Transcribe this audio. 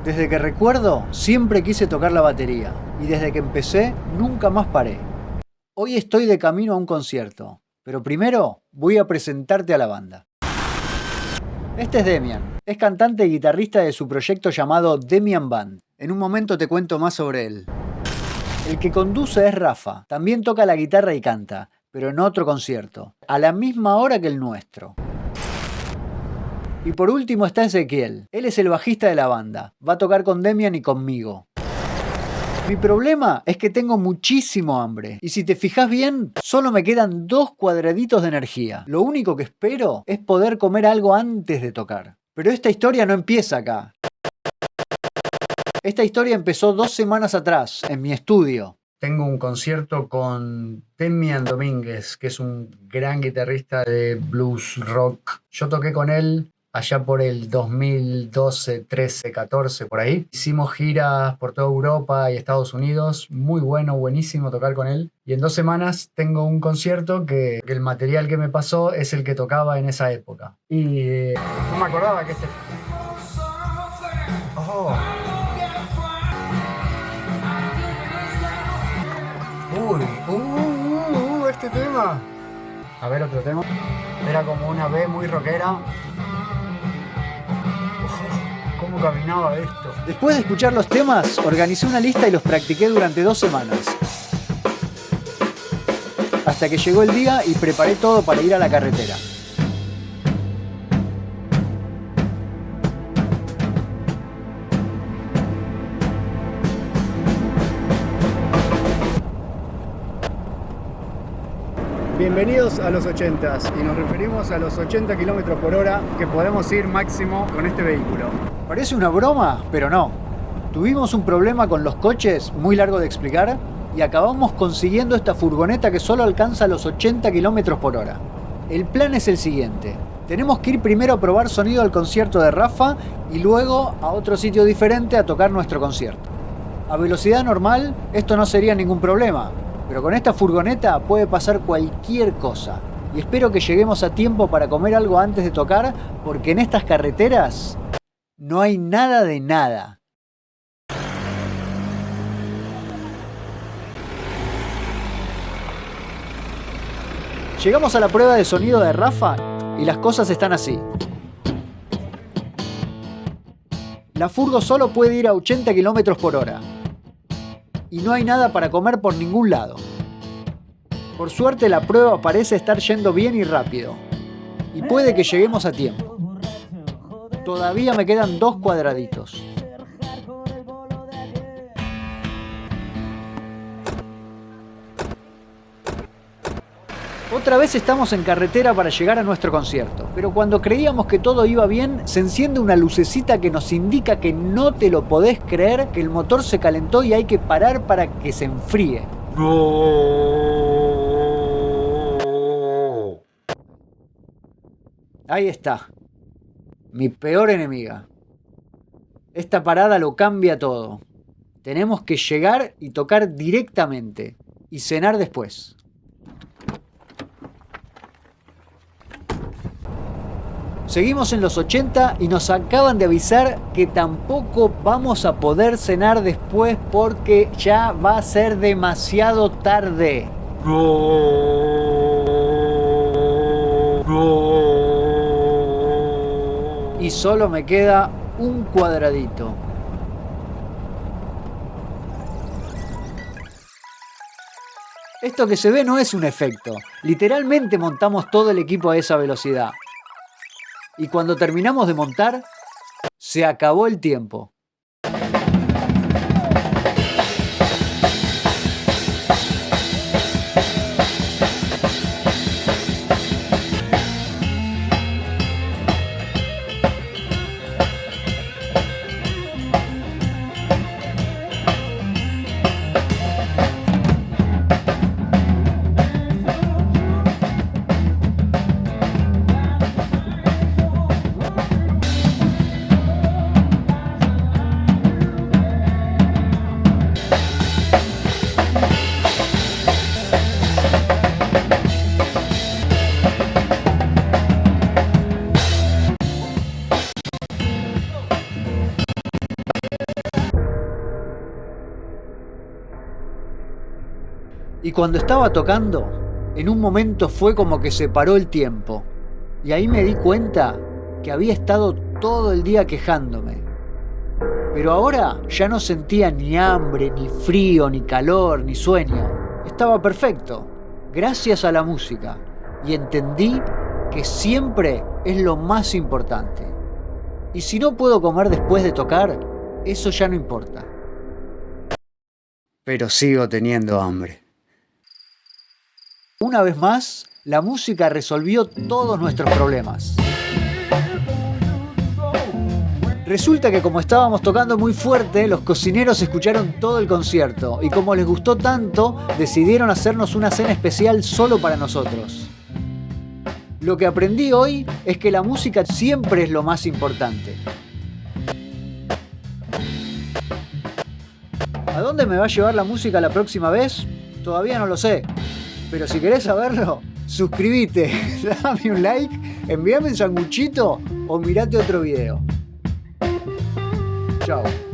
Desde que recuerdo, siempre quise tocar la batería, y desde que empecé, nunca más paré. Hoy estoy de camino a un concierto, pero primero voy a presentarte a la banda. Este es Demian, es cantante y guitarrista de su proyecto llamado Demian Band. En un momento te cuento más sobre él. El que conduce es Rafa, también toca la guitarra y canta, pero en otro concierto, a la misma hora que el nuestro. Y por último está Ezequiel, él es el bajista de la banda, va a tocar con Demian y conmigo. Mi problema es que tengo muchísimo hambre, y si te fijas bien, solo me quedan 2 cuadraditos de energía. Lo único que espero es poder comer algo antes de tocar. Pero esta historia no empieza acá. Esta historia empezó 2 semanas atrás, en mi estudio. Tengo un concierto con Demian Domínguez, que es un gran guitarrista de blues rock. Yo toqué con él allá por el 2012, 13, 14, por ahí. Hicimos giras por toda Europa y Estados Unidos. Muy bueno, buenísimo tocar con él. Y en 2 semanas tengo un concierto que el material que me pasó es el que tocaba en esa época. Y no me acordaba que este... Oh. Uy, este tema. A ver, otro tema. Era como una B muy rockera. ¿Cómo caminaba esto? Después de escuchar los temas, organicé una lista y los practiqué durante 2 semanas. Hasta que llegó el día y preparé todo para ir a la carretera. Bienvenidos a los 80s, y nos referimos a los 80 km por hora que podemos ir máximo con este vehículo. Parece una broma, pero no. Tuvimos un problema con los coches muy largo de explicar y acabamos consiguiendo esta furgoneta que solo alcanza los 80 km por hora. El plan es el siguiente. Tenemos que ir primero a probar sonido al concierto de Rafa y luego a otro sitio diferente a tocar nuestro concierto. A velocidad normal esto no sería ningún problema. Pero con esta furgoneta puede pasar cualquier cosa. Y espero que lleguemos a tiempo para comer algo antes de tocar, porque en estas carreteras no hay nada de nada. Llegamos a la prueba de sonido de Rafa y las cosas están así. La furgo solo puede ir a 80 km por hora. Y no hay nada para comer por ningún lado. Por suerte la prueba parece estar yendo bien y rápido. Y puede que lleguemos a tiempo. Todavía me quedan 2 cuadraditos. Otra vez estamos en carretera para llegar a nuestro concierto, pero cuando creíamos que todo iba bien, se enciende una lucecita que nos indica que no te lo podés creer, que el motor se calentó y hay que parar para que se enfríe. Ahí está, mi peor enemiga. Esta parada lo cambia todo. Tenemos que llegar y tocar directamente, y cenar después. Seguimos en los 80 y nos acaban de avisar que tampoco vamos a poder cenar después porque ya va a ser demasiado tarde. Y solo me queda un cuadradito. Esto que se ve no es un efecto. Literalmente montamos todo el equipo a esa velocidad. Y cuando terminamos de montar, se acabó el tiempo. Y cuando estaba tocando, en un momento fue como que se paró el tiempo. Y ahí me di cuenta que había estado todo el día quejándome. Pero ahora ya no sentía ni hambre, ni frío, ni calor, ni sueño. Estaba perfecto, gracias a la música. Y entendí que siempre es lo más importante. Y si no puedo comer después de tocar, eso ya no importa. Pero sigo teniendo hambre. Una vez más, la música resolvió todos nuestros problemas. Resulta que como estábamos tocando muy fuerte, los cocineros escucharon todo el concierto y como les gustó tanto, decidieron hacernos una cena especial solo para nosotros. Lo que aprendí hoy es que la música siempre es lo más importante. ¿A dónde me va a llevar la música la próxima vez? Todavía no lo sé. Pero si querés saberlo, suscríbete, dame un like, envíame un sanguchito o mirate otro video. Chao.